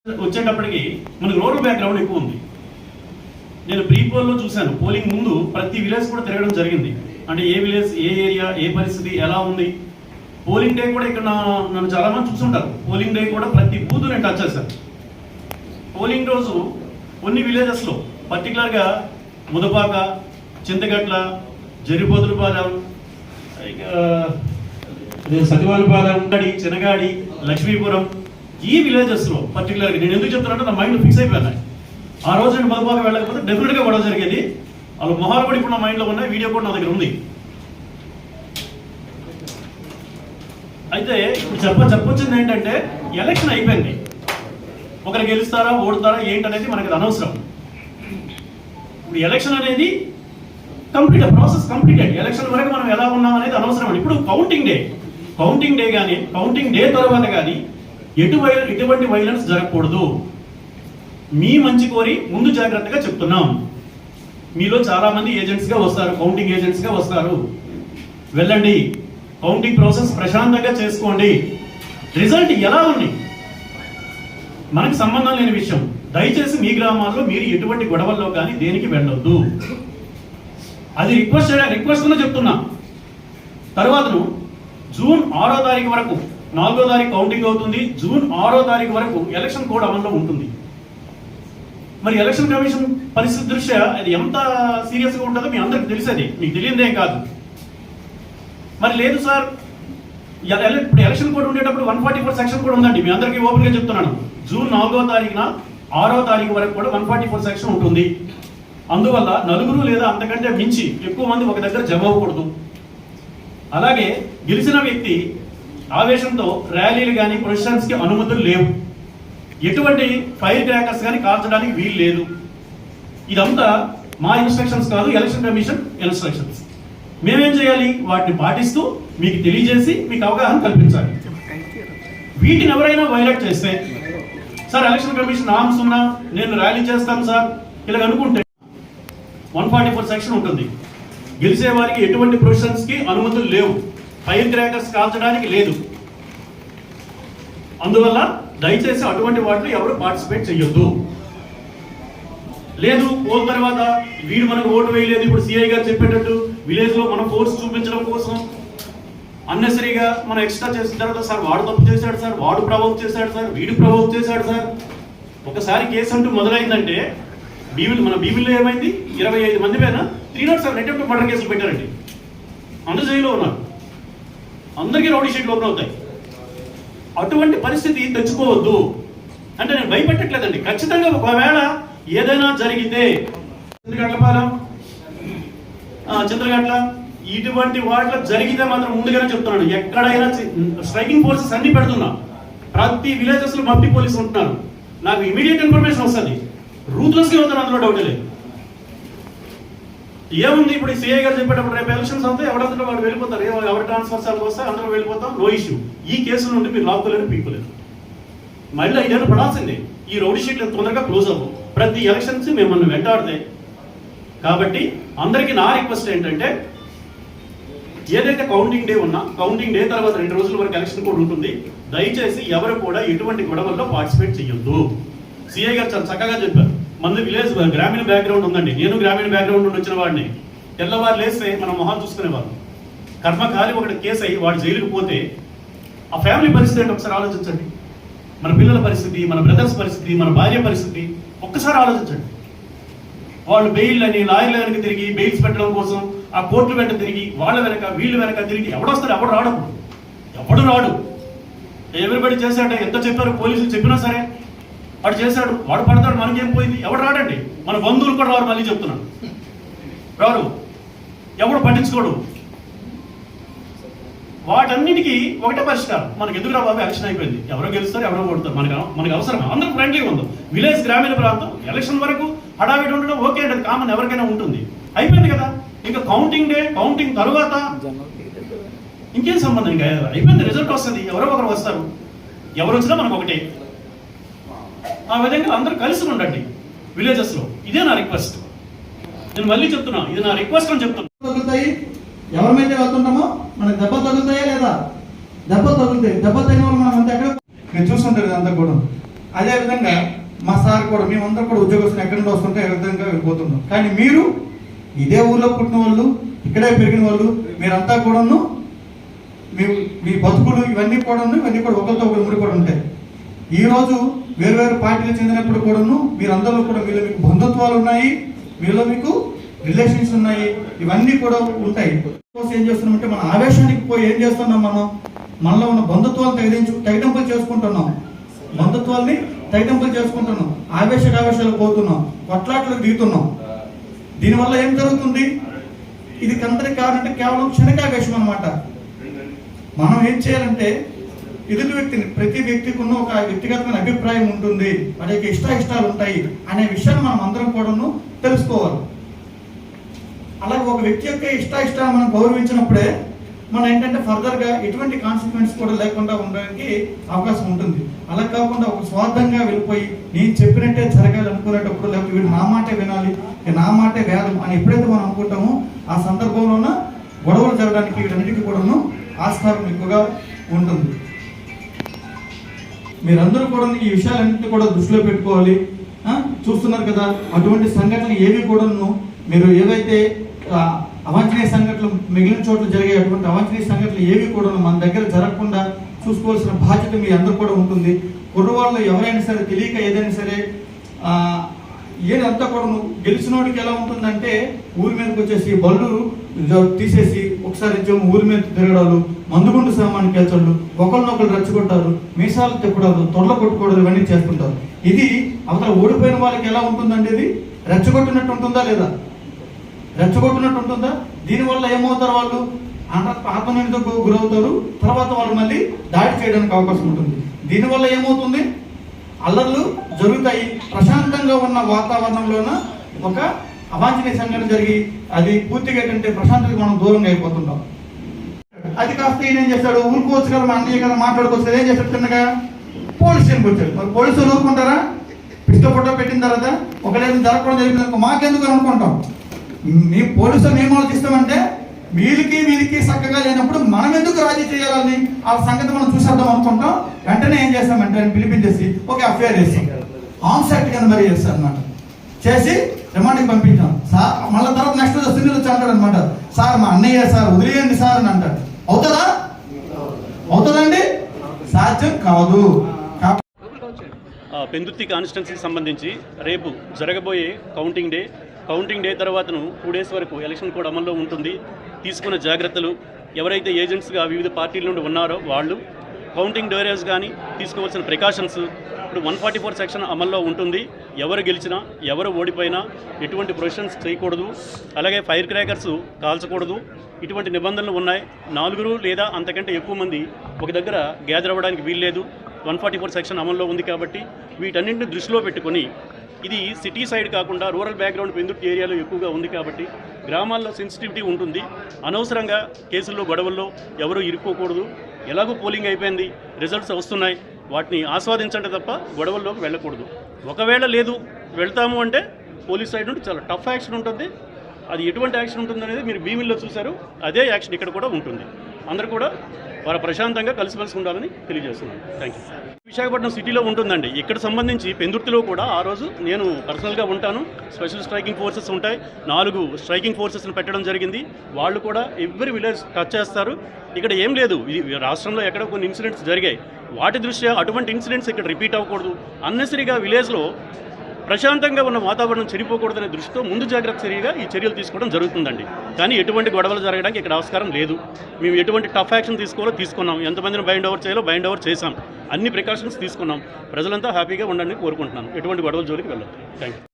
వచ్చేటప్పటికి మనకు rural background ఎక్కువ ఉంది. నేను ప్రీ పోల్లో చూశాను, పోలింగ్ ముందు ప్రతి విలేజ్ కూడా తిరగడం జరిగింది. అంటే ఏ విలేజ్, ఏ ఏరియా, ఏ పరిస్థితి ఎలా ఉంది. పోలింగ్ డే కూడా ఇక్కడ నన్ను చాలా మంది చూసుంటారు. పోలింగ్ డే కూడా ప్రతి బూత్ నేను టచ్ చేశాను. పోలింగ్ రోజు కొన్ని విలేజెస్లో పర్టికులర్గా ముదపాక, చింతగట్ల, జరిపోతులపాలెం, సతివాలపాలెం, చినగాడి, లక్ష్మీపురం, ఈ విలేజెస్లో పర్టికులర్గా నేను ఎందుకు చెప్తానంటే నా మైండ్ ఫిక్స్ అయిపోయాను. ఆ రోజు నేను ముదపాక వెళ్ళకపోతే డెఫినెట్గా గొడవ జరిగేది. వాళ్ళ మొహాలు కూడా ఇప్పుడు నా మైండ్లో ఉన్నాయి, వీడియో కూడా నా దగ్గర ఉంది. అయితే ఇప్పుడు చెప్పొచ్చింది ఏంటంటే ఎలక్షన్ అయిపోయింది. ఒకరు గెలుస్తారా, ఓడతారా ఏంటనేది మనకి అనవసరం. ఇప్పుడు ఎలక్షన్ అనేది ప్రాసెస్ కంప్లీటెడ్. ఎలక్షన్ వరకు మనం ఎలా ఉన్నాం అనేది అనవసరం. ఇప్పుడు కౌంటింగ్ డే కానీ కౌంటింగ్ డే తర్వాత కానీ ఎటువంటి వైలెన్స్ జరగకూడదు. మీ మంచి కోరి ముందు జాగ్రత్తగా చెప్తున్నాం. మీలో చాలా మంది ఏజెంట్స్గా వస్తారు, కౌంటింగ్ ఏజెంట్స్గా వస్తారు. వెళ్ళండి, కౌంటింగ్ ప్రాసెస్ ప్రశాంతంగా చేసుకోండి. రిజల్ట్ ఎలా ఉంది మనకి సంబంధం లేని విషయం. దయచేసి మీ గ్రామాల్లో మీరు ఎటువంటి గొడవల్లో కానీ దేనికి వెళ్ళొద్దు. అది రిక్వెస్ట్ చెప్తున్నా. తర్వాతను జూన్ 6వ తారీఖు వరకు, 4వ తారీఖు కౌంటింగ్ అవుతుంది. జూన్ 6వ తారీఖు వరకు ఎలక్షన్ కోడ్ అమల్లో ఉంటుంది. మరి ఎలక్షన్ కమిషన్ పరిస్థితి దృష్ట్యా అది ఎంత సీరియస్గా ఉంటుందో మీ అందరికి తెలిసేది, మీకు తెలియదేం కాదు. మరి లేదు సార్, ఇప్పుడు ఎలక్షన్ కోడ్ ఉండేటప్పుడు 144 సెక్షన్ కూడా ఉందండి. మీ అందరికీ ఓపెన్గా చెప్తున్నాను. జూన్ 4వ తారీఖున 6వ తారీఖు వరకు కూడా 144 సెక్షన్ ఉంటుంది. అందువల్ల నలుగురు లేదా అంతకంటే మించి ఎక్కువ మంది ఒక దగ్గర జమ అవ్వకూడదు. అలాగే గెలిచిన వ్యక్తి ఆవేశంతో ర్యాలీలు కానీ ప్రొసెషన్స్కి అనుమతులు లేవు. ఎటువంటి ఫైర్ క్రాకర్స్ కానీ కాల్చడానికి వీలు లేదు. ఇదంతా మా ఇన్స్ట్రక్షన్స్ కాదు, ఎలక్షన్ కమిషన్ ఇన్స్ట్రక్షన్స్. మేమేం చేయాలి? వాటిని పాటిస్తూ మీకు తెలియజేసి మీకు అవగాహన కల్పించాలి. వీటిని ఎవరైనా వైలేట్ చేస్తే, సార్ ఎలక్షన్ కమిషన్ నామ్స్ ఉన్నా నేను ర్యాలీ చేస్తాను సార్ ఇలా అనుకుంటే 144 సెక్షన్ ఉంటుంది. గెలిచే వారికి ఎటువంటి ప్రొసెషన్స్కి అనుమతులు లేవు, ఫైర్ క్రాకర్స్ కాల్చడానికి లేదు. అందువల్ల దయచేసి అటువంటి వాటిలో ఎవరు పార్టిసిపేట్ చేయొద్దు. లేదు పోల్ తర్వాత వీడు మనకు ఓటు వేయలేదు, ఇప్పుడు సిఐ గారు చెప్పేటట్టు విలేజ్ లో మనం ఫోర్స్ చూపించడం కోసం అన్నెసరీగా మనం ఎక్స్ట్రా చేసిన తర్వాత సార్ వాడు తప్పు చేశాడు సార్, వాడు ప్రవోక్ చేశాడు సార్, వీడు ప్రవోక్ చేశాడు సార్. ఒకసారి కేసు అంటూ మొదలైందంటే మన బీబీలో ఏమైంది, 25 మంది పైన 307 అటెంప్ట్ మర్డర్ కేసులు పెట్టారండి. అందరూ జైల్లో ఉన్నారు, అందరికీ రౌడీ షీట్లు ఓపెన్ అవుతాయి. అటువంటి పరిస్థితి తెచ్చుకోవద్దు. అంటే నేను భయపెట్టట్లేదండి. ఖచ్చితంగా ఒకవేళ ఏదైనా జరిగితే చింతలగట్ల ఇటువంటి వాటిలో జరిగితే మాత్రం ముందుగానే చెప్తున్నాను, ఎక్కడైనా స్ట్రైకింగ్ ఫోర్సెస్ అన్ని పెడుతున్నా. ప్రతి విలేజెస్ లో మల్టీ పోలీసు ఉంటున్నారు. నాకు ఇమీడియట్ ఇన్ఫర్మేషన్ వస్తుంది. రూత్లెస్గా అవుతాను, అందులో డౌట్ లేదు. ఏముంది, ఇప్పుడు సిఐ గారు చెప్పేటప్పుడు రేపు ఎలక్షన్స్ అవుతాయి, ఎవరంతా వాడు వెళ్ళిపోతారు. ఎవరి ట్రాన్స్ఫర్స్ అలా వస్తే అందరూ వెళ్ళిపోతాం, నో ఇష్యూ. ఈ కేసు నుండి మీరు లాక్కోలేరు, పీక్కోలేరు. మళ్ళీ 5 ఏళ్ళు పడాల్సిందే. ఈ రౌడీ షీట్లు తొందరగా క్లోజ్ అవ్వవు. ప్రతి ఎలక్షన్స్ మిమ్మల్ని వెంటాడతాయి. కాబట్టి అందరికీ నా రిక్వెస్ట్ ఏంటంటే, ఏదైతే కౌంటింగ్ డే ఉన్నా కౌంటింగ్ డే తర్వాత 2 రోజుల వరకు ఎలక్షన్ కూడా ఉంటుంది. దయచేసి ఎవరు కూడా ఎటువంటి గొడవల్లో పార్టిసిపేట్ చేయొద్దు. సిఐ గారు చాలా చక్కగా చెప్పారు. మన విలేజ్ గ్రామీణ బ్యాక్గ్రౌండ్ ఉందండి. నేను గ్రామీణ బ్యాక్గ్రౌండ్ నుండి వచ్చిన వాడిని. తెల్లవారు లేస్తే మనం మొహాలు చూసుకునేవారు. కర్మకాలి ఒకటి కేసు అయ్యి వాడు జైలుకు పోతే ఆ ఫ్యామిలీ పరిస్థితి ఏంటి ఒకసారి ఆలోచించండి. మన పిల్లల పరిస్థితి, మన బ్రదర్స్ పరిస్థితి, మన భార్య పరిస్థితి ఒక్కసారి ఆలోచించండి. వాళ్ళు బెయిల్ అని లాయర్ల వెనక తిరిగి బెయిల్స్ పెట్టడం కోసం ఆ కోర్టుల వెంట తిరిగి వాళ్ళ వెనక వీళ్ళ వెనక తిరిగి ఎవడొస్తాడు? ఎవడు రాడు. ఎవరిబడి చేశాడు. ఎంత చెప్పారు పోలీసులు చెప్పినా సరే వాడు చేశాడు, వాడు పడతాడు, మనకేం పోయింది? ఎవడు రాడండి. మన బంధువులు కూడా రారు. మళ్ళీ చెప్తున్నాను, రారు. ఎవడు పట్టించుకోడు. వాటన్నిటికీ ఒకటే పరిష్కారం. మనకి ఎదుగురా బాబు, ఎలక్షన్ అయిపోయింది, ఎవరో గెలుస్తారు, ఎవరో కొడతారు, మనకి అవసరం. అందరూ ఫ్రెండ్లీగా ఉందాం. విలేజ్ గ్రామీణ ప్రాంతం ఎలక్షన్ వరకు హడావిడి ఉండడం ఓకే అండి, అది కామన్, ఎవరికైనా ఉంటుంది. అయిపోయింది కదా. ఇంకా కౌంటింగ్ డే, కౌంటింగ్ తరువాత ఇంకేం సంబంధం? ఇంకా అయిపోయింది, రిజల్ట్ వస్తుంది, ఎవరో ఒకరు వస్తారు. ఎవరు వచ్చినా మనకు ఒకటే. ఆ విధంగా అందరూ కలిసి ఉండండి విలేజెస్లో. ఇదే నా రిక్వెస్ట్. నేను మళ్ళీ చెప్తున్నా, ఇది నా రిక్వెస్ట్ అని చెప్తున్నా. ఎవరి మీద వెళ్తుంటామో మనకు దెబ్బలు తగులుతాయా లేదా? దెబ్బలు తగులుతాయి. దెబ్బలు తగిన వాళ్ళు మనం అంతా ఎక్కడ మీరు చూస్తుంటారు. అంతా కూడా అదేవిధంగా మా సార్ కూడా మేమందరం కూడా ఉద్యోగస్తులు ఎక్కడి నుండి వస్తుంటే ఏ విధంగా వెళ్ళిపోతున్నాం. కానీ మీరు ఇదే ఊర్లో పుట్టిన వాళ్ళు, ఇక్కడే పెరిగిన వాళ్ళు, మీరంతా కూడాను మీ బతుకులు ఇవన్నీ కూడా ఒకరితో ఒకరు ముడిపడి ఉంటాయి. ఈరోజు వేరు పార్టీలు చెందినప్పుడు కూడాను మీరందరూ కూడా మీలో మీకు బంధుత్వాలు ఉన్నాయి, మీలో మీకు రిలేషన్స్ ఉన్నాయి, ఇవన్నీ కూడా ఉంటాయి. ఏం చేస్తున్నామంటే మన ఆవేశానికి పోయి ఏం చేస్తున్నాం, మనలో ఉన్న బంధుత్వాలు తెగటింపులు చేసుకుంటున్నాం, బంధుత్వాల్ని తెగటింపులు చేసుకుంటున్నాం, ఆవేశాలకు పోతున్నాం, కొట్లాట్లకు దిగుతున్నాం. దీనివల్ల ఏం జరుగుతుంది? ఇది కంతరి కావాలంటే కేవలం క్షణికావేశం అనమాట. మనం ఏం చేయాలంటే ఎదుటి వ్యక్తిని, ప్రతి వ్యక్తికి ఉన్న ఒక వ్యక్తిగతమైన అభిప్రాయం ఉంటుంది, వారి యొక్క ఇష్టాలు ఉంటాయి అనే విషయాన్ని మనం అందరం కూడాను తెలుసుకోవాలి. అలాగే ఒక వ్యక్తి యొక్క ఇష్టాలు మనం గౌరవించినప్పుడే మనం ఏంటంటే ఫర్దర్గా ఎటువంటి కాన్సిక్వెన్స్ కూడా లేకుండా ఉండడానికి అవకాశం ఉంటుంది. అలా కాకుండా ఒక స్వార్థంగా వెళ్ళిపోయి నేను చెప్పినట్టే జరగాలి అనుకునేటప్పుడు, లేకపోతే వీడు నా మాటే వినాలి, నా మాటే వేదం అని ఎప్పుడైతే మనం అనుకుంటామో ఆ సందర్భంలోన గొడవలు జరగడానికి వీటన్నిటికీ కూడాను ఆస్కారం ఎక్కువగా ఉంటుంది. మీరందరూ కూడా ఈ విషయాలన్నింటినీ కూడా దృష్టిలో పెట్టుకోవాలి. చూస్తున్నారు కదా, అటువంటి సంఘటనలు ఏవి కూడాను మీరు ఏవైతే అవాంఛనీయ సంఘటనలు మిగిలిన చోట్ల జరిగే అటువంటి అవాంఛనీయ సంఘటనలు ఏవి కూడా మన దగ్గర జరగకుండా చూసుకోవాల్సిన బాధ్యత మీ అందరూ కూడా ఉంటుంది. కుర్రవాళ్ళు ఎవరైనా సరే తెలియక ఏదైనా సరే ఏదంతా కూడా గెలిచినోడికి ఎలా ఉంటుందంటే ఊరి మీదకి వచ్చేసి బళ్ళు తీసేసి ఒకసారి ఊరి మీద తిరగడాలు, మందుగుండు సామాన్కి వెళ్తాడు, ఒకరినొకరు రెచ్చగొట్టారు, మీసాలు తిప్పడాలు, తొడలు కొట్టుకోవడాలు ఇవన్నీ చేస్తుంటారు. ఇది అవతల ఓడిపోయిన వాళ్ళకి ఎలా ఉంటుందంటే ఇది రెచ్చగొట్టినట్టు ఉంటుందా లేదా? రెచ్చగొట్టినట్టు ఉంటుందా? దీనివల్ల ఏమవుతారు, వాళ్ళు ఆత్మనిందకు గురవుతారు. తర్వాత వాళ్ళు మళ్ళీ దాడి చేయడానికి అవకాశం ఉంటుంది. దీనివల్ల ఏమవుతుంది, అల్లర్లు జరుగుతాయి. ప్రశాంతంగా ఉన్న వాతావరణంలోన ఒక అవాంఛనీయ సంఘటన జరిగి అది పూర్తిగా ఏంటంటే ప్రశాంతతకి మనం దూరంగా అయిపోతుంటాం. అది కాస్త ఈయన ఏం చేస్తాడు, ఊరుకోవచ్చు కదా, మన అన్నయ్య కదా మాట్లాడుకోవచ్చు, ఏం చేస్తాడు, చిన్నగా పోలీస్ స్టేషన్కి వచ్చాడు. మరి పోలీసులు ఊరుకుంటారా? పిస్టల్ ఫోటో పెట్టిన తర్వాత ఒకవేళ జరగకుండా జరిగింది మాకెందుకు అనుకుంటాం. మీ పోలీసులు ఏం ఆలోచిస్తామంటే వీరికి చక్కగా లేనప్పుడు మనం ఎందుకు రాజీ చేయాలని ఆ సంగతి మనం చూసేద్దాం అనుకుంటాం. వెంటనే ఏం చేస్తామంటే ఆయన పిలిపించేసి ఒక ఎఫ్ఐఆర్ చేస్తాం, ఆర్మ్స్ యాక్ట్ కింద మరి చేస్తాం అనమాట. చేసి రిమాండ్కి పంపించాం. సార్ మళ్ళీ తర్వాత నెక్స్ట్ సినిమా వచ్చి అంటాడు అనమాట, సార్ మా అన్నయ్య సార్ వదిలేయండి సార్ అని అంటాడు. అవుతుందా? అవుతుందండి? సాధ్యం కాదు. పెందుర్తి కాన్స్టిట్యున్సీకి సంబంధించి రేపు జరగబోయే కౌంటింగ్ డే తర్వాతను 2 days వరకు ఎలక్షన్ కోడ్ అమల్లో ఉంటుంది. తీసుకున్న జాగ్రత్తలు, ఎవరైతే ఏజెంట్స్గా వివిధ పార్టీల నుండి ఉన్నారో వాళ్ళు, కౌంటింగ్ డేస్ కానీ తీసుకోవాల్సిన ప్రికాషన్స్, ఇప్పుడు 144 సెక్షన్ అమల్లో ఉంటుంది. ఎవరు గెలిచినా ఎవరు ఓడిపోయినా ఎటువంటి ప్రొవిజన్స్ చేయకూడదు, అలాగే ఫైర్ క్రాకర్స్ కాల్చకూడదు, ఇటువంటి నిబంధనలు ఉన్నాయి. 4 లేదా అంతకంటే ఎక్కువ మంది ఒక దగ్గర గ్యాదర్ అవ్వడానికి వీల్లేదు. 144 సెక్షన్ అమల్లో ఉంది కాబట్టి వీటన్నింటిని దృష్టిలో పెట్టుకొని, ఇది సిటీ సైడ్ కాకుండా రూరల్ బ్యాక్గ్రౌండ్ పెందుర్తి ఏరియాలో ఎక్కువగా ఉంది కాబట్టి గ్రామాల్లో సెన్సిటివిటీ ఉంటుంది. అనవసరంగా కేసుల్లో గొడవల్లో ఎవరు ఇరుక్కోకూడదు. ఎలాగో పోలింగ్ అయిపోయింది, రిజల్ట్స్ వస్తున్నాయి, వాటిని ఆస్వాదించండి తప్ప గొడవల్లోకి వెళ్ళకూడదు. ఒకవేళ లేదు వెళ్తాము అంటే పోలీస్ సైడ్ నుండి చాలా టఫ్ యాక్షన్ ఉంటుంది. అది ఎటువంటి యాక్షన్ ఉంటుందనేది మీరు భీమిల్లో చూశారు, అదే యాక్షన్ ఇక్కడ కూడా ఉంటుంది. అందరూ కూడా వారు ప్రశాంతంగా కలిసిమెలిసి ఉండాలని తెలియజేస్తున్నాను. Thank you. విశాఖపట్నం సిటీలో ఉంటుందండి. ఇక్కడ సంబంధించి పెందుర్తిలో కూడా ఆ రోజు నేను పర్సనల్గా ఉంటాను. స్పెషల్ స్ట్రైకింగ్ ఫోర్సెస్ ఉంటాయి, 4 స్ట్రైకింగ్ ఫోర్సెస్ని పెట్టడం జరిగింది. వాళ్ళు కూడా ఎవ్రీ విలేజ్ టచ్ చేస్తారు. ఇక్కడ ఏం లేదు, ఇది రాష్ట్రంలో ఎక్కడ కొన్ని ఇన్సిడెంట్స్ జరిగాయి, వాటి దృష్ట్యా అటువంటి ఇన్సిడెంట్స్ ఇక్కడ రిపీట్ అవ్వకూడదు. అన్నెసరీగా విలేజ్లో ప్రశాంతంగా ఉన్న వాతావరణం చెడిపోకూడదనే దృష్టితో ముందు జాగ్రత్త చర్యగా ఈ చర్యలు తీసుకోవడం జరుగుతుందండి. కానీ ఎటువంటి గొడవలు జరగడానికి ఇక్కడ ఆస్కారం లేదు. మేము ఎటువంటి టఫ్ యాక్షన్ తీసుకోవాలో తీసుకున్నాం, ఎంతమందిని బైండ్ ఓవర్ చేయాలో బైండ్ ఓవర్ చేశాం, అన్ని ప్రికాషన్స్ తీసుకున్నాం. ప్రజలంతా హ్యాపీగా ఉండాలని కోరుకుంటున్నాను. ఎటువంటి గొడవల జోలికి వెళ్ళదు. Thank you.